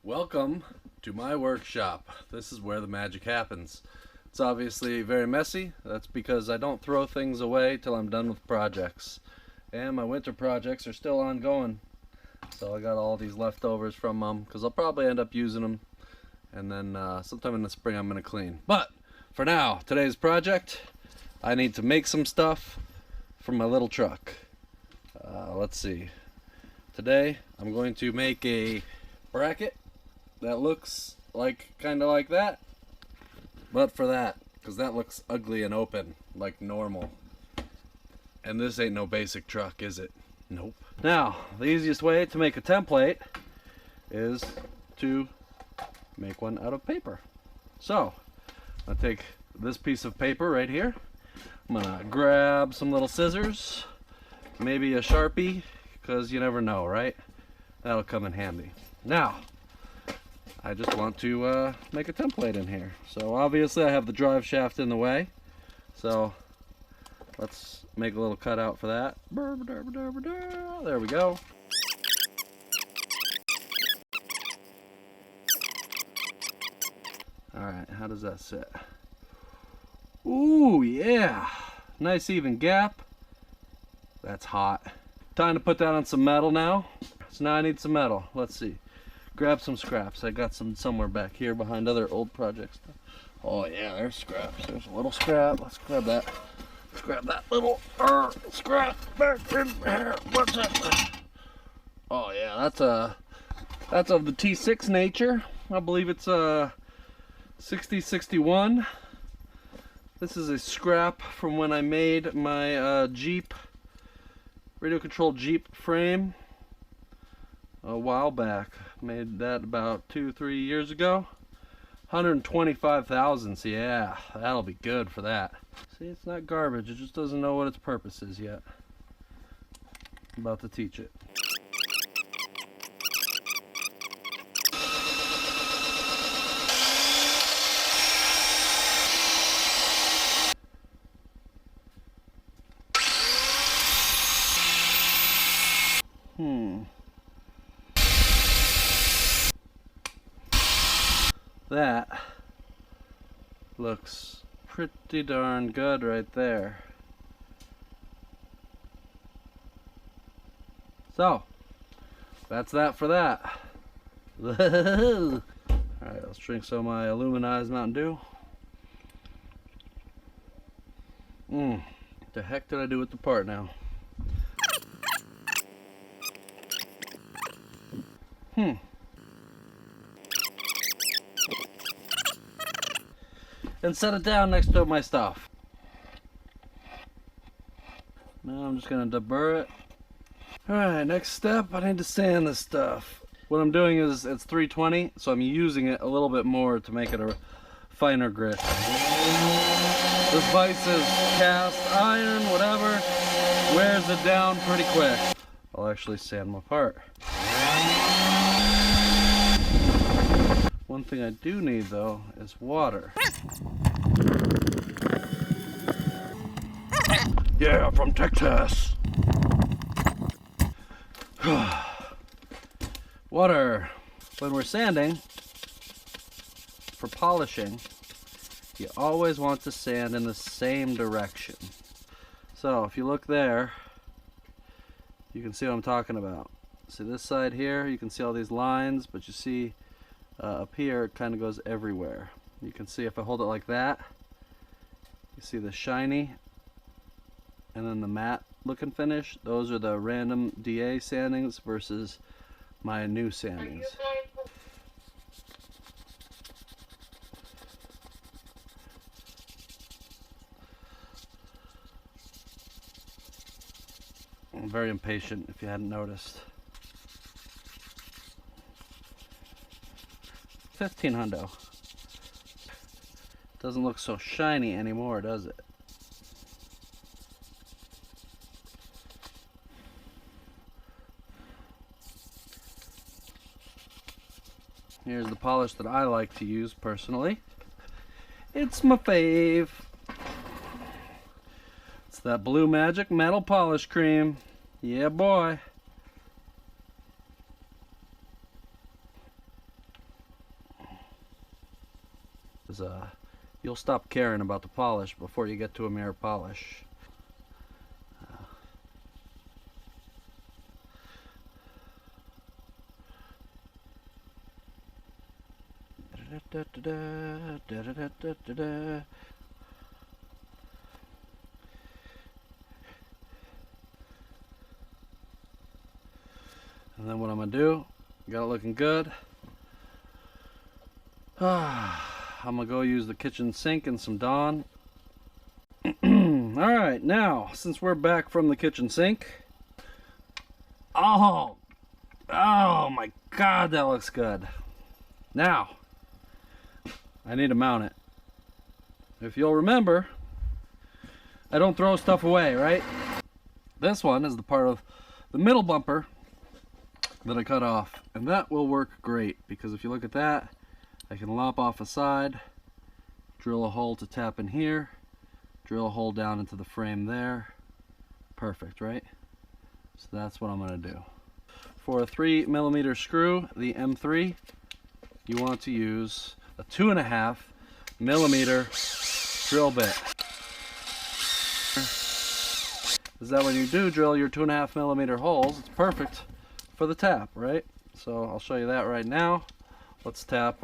Welcome to my workshop. This is where the magic happens. It's obviously very messy. That's because I don't throw things away till I'm done with projects. And my winter projects are still ongoing. So I got all these leftovers from them because I'll probably end up using them. And then sometime in the spring I'm going to clean. But for now, today's project, I need to make some stuff for my little truck. Let's see. Today I'm going to make a bracket that looks like kind of like that, but for that, because that looks ugly and open like normal, and this ain't no basic truck, is it? Nope. Now the easiest way to make a template is to make one out of paper. So I'll take this piece of paper right here. I'm gonna grab some little scissors, maybe a Sharpie, because you never know, right? That'll come in handy. Now I just want to make a template in here. So obviously I have the drive shaft in the way. So let's make a little cutout for that. There we go. Alright, how does that sit? Ooh, yeah. Nice even gap. That's hot. Time to put that on some metal now. So now I need some metal. Let's see. Grab some scraps. I got some somewhere back here behind other old projects. Oh yeah, there's scraps. There's a little scrap. Let's grab that. Let's grab that little scrap back in here. What's that? Oh yeah, that's of the T6 nature. I believe it's a 6061. This is a scrap from when I made my Jeep radio controlled Jeep frame a while back. Made that about 2-3 years ago. 125 thousandths. Yeah, that'll be good for that. See, it's not garbage. It just doesn't know what its purpose is yet. I'm about to teach it. That looks pretty darn good right there. So, that's that for that. Alright, let's drink some of my Illuminized Mountain Dew. What the heck did I do with the part now? And set it down next to my stuff. Now I'm just gonna deburr it. Alright, next step, I need to sand this stuff. What I'm doing is, it's 320, so I'm using it a little bit more to make it a finer grit. This vise is cast iron, whatever, wears it down pretty quick. I'll actually sand my part. One thing I do need though is water. Yeah, from Texas. Water. When we're sanding, for polishing, you always want to sand in the same direction. So if you look there, you can see what I'm talking about. See this side here, you can see all these lines, but you see up here it kind of goes everywhere. You can see if I hold it like that, you see the shiny and then the matte looking finish. Those are the random DA sandings versus my new sandings. I'm very impatient if you hadn't noticed. 15 hundo. Doesn't look so shiny anymore, does it? Here's the polish that I like to use personally. It's my fave. It's that Blue Magic Metal Polish Cream. Yeah, boy. because you'll stop caring about the polish before you get to a mirror polish. And then what I'm gonna do, got it looking good. I'm gonna go use the kitchen sink and some Dawn. Alright, now, since we're back from the kitchen sink. Oh my god, that looks good. Now, I need to mount it. If you'll remember, I don't throw stuff away, right? This one is the part of the middle bumper that I cut off, and that will work great, because if you look at that, I can lop off a side, drill a hole to tap in here, drill a hole down into the frame there. Perfect, right? So that's what I'm going to do. For a 3mm screw, the M3, you want to use a 2.5mm drill bit. Is that when you do drill your 2.5mm holes, it's perfect for the tap, right? So I'll show you that right now. Let's tap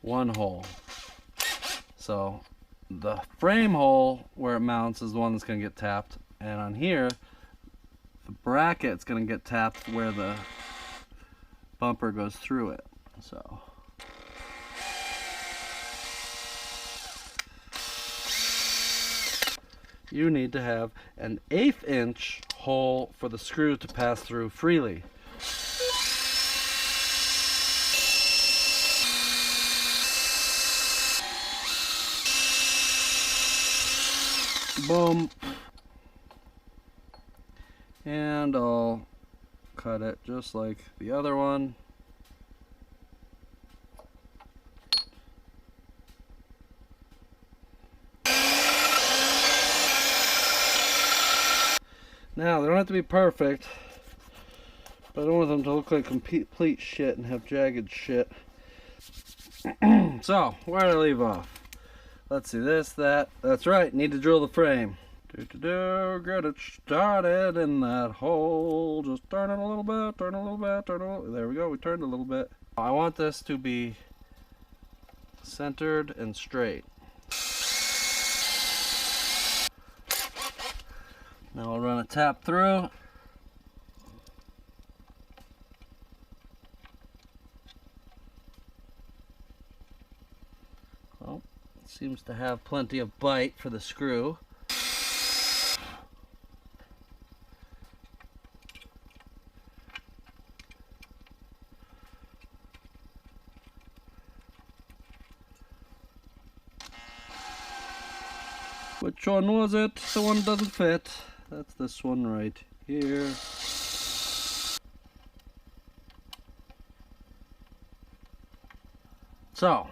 one hole. So the frame hole where it mounts is the one that's going to get tapped, and on here the bracket's going to get tapped where the bumper goes through it. So you need to have an 1/8 inch hole for the screw to pass through freely. Boom. And I'll cut it just like the other one. Now, they don't have to be perfect, but I don't want them to look like complete shit and have jagged shit. So, where did I leave off? Let's see, this, that. That's right, need to drill the frame. Get it started in that hole. Just turn it a little bit, turn it a little bit, turn it a little. There we go, we turned a little bit. I want this to be centered and straight. Now I'll run a tap through. Well, it seems to have plenty of bite for the screw. Which one was it? The one doesn't fit. That's this one right here. So,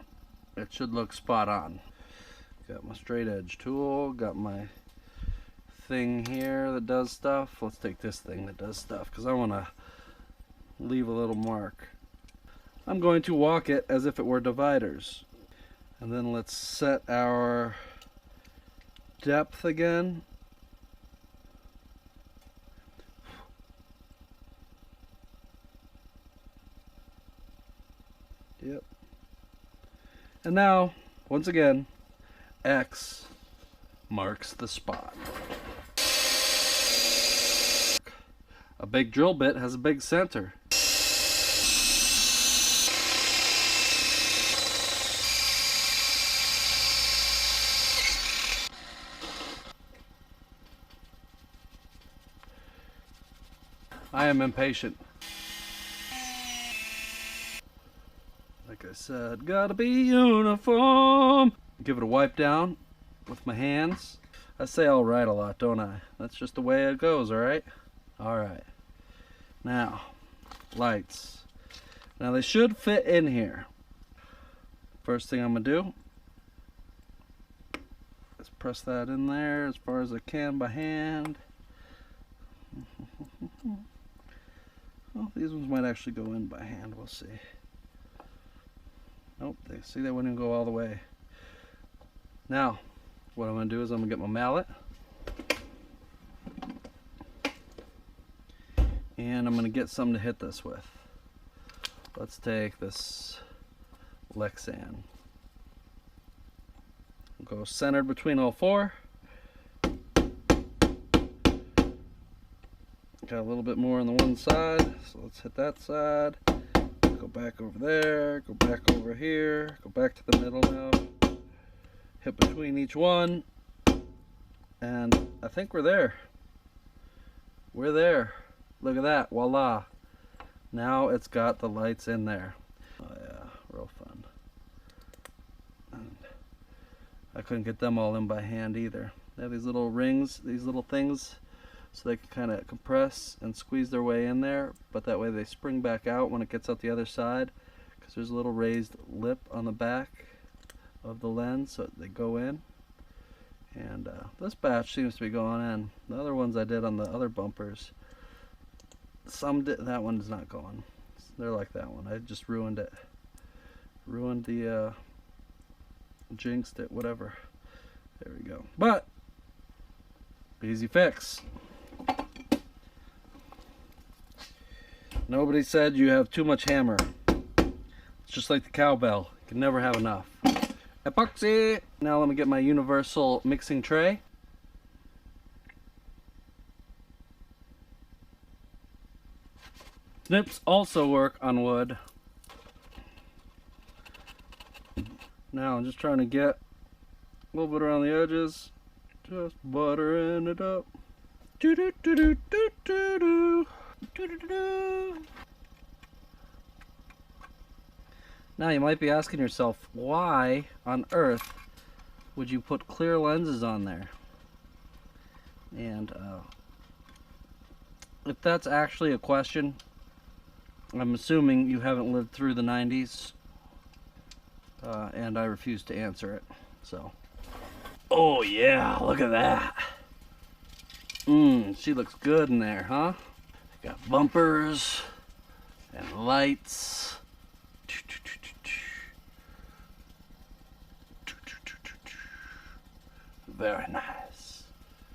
it should look spot on. Got my straight edge tool, got my thing here that does stuff. Let's take this thing that does stuff, because I want to leave a little mark. I'm going to walk it as if it were dividers. And then let's set our depth again. Yep. And now, once again, X marks the spot. A big drill bit has a big center. I am impatient. Like I said, gotta be uniform. Give it a wipe down with my hands. I say alright a lot, don't I? That's just the way it goes, alright? Alright. Now, lights. Now they should fit in here. First thing I'm gonna do is press that in there as far as I can by hand. Well, these ones might actually go in by hand, we'll see. Nope, see, they wouldn't go all the way. Now, what I'm going to do is I'm going to get my mallet. And I'm going to get something to hit this with. Let's take this Lexan. Go centered between all four. Got a little bit more on the one side, so let's hit that side. Go back over there, go back over here, go back to the middle now. Hit between each one. And I think we're there. We're there. Look at that, voila. Now it's got the lights in there. Oh yeah, real fun. And I couldn't get them all in by hand either. They have these little rings, these little things, so they can kind of compress and squeeze their way in there, but that way they spring back out when it gets out the other side, because there's a little raised lip on the back of the lens, so they go in. And this batch seems to be going in. The other ones I did on the other bumpers, some did, that one's not going. They're like that one. I just ruined it. Ruined the jinxed it, whatever. There we go. But easy fix. Nobody said you have too much hammer. It's just like the cowbell. You can never have enough. Epoxy! Now let me get my universal mixing tray. Snips also work on wood. Now I'm just trying to get a little bit around the edges. Just buttering it up. Do do do do do do do. Do do do. Now you might be asking yourself, why on earth would you put clear lenses on there? And if that's actually a question, I'm assuming you haven't lived through the 90s, and I refuse to answer it. So, oh yeah, look at that. She looks good in there, huh? Got bumpers and lights. Very nice.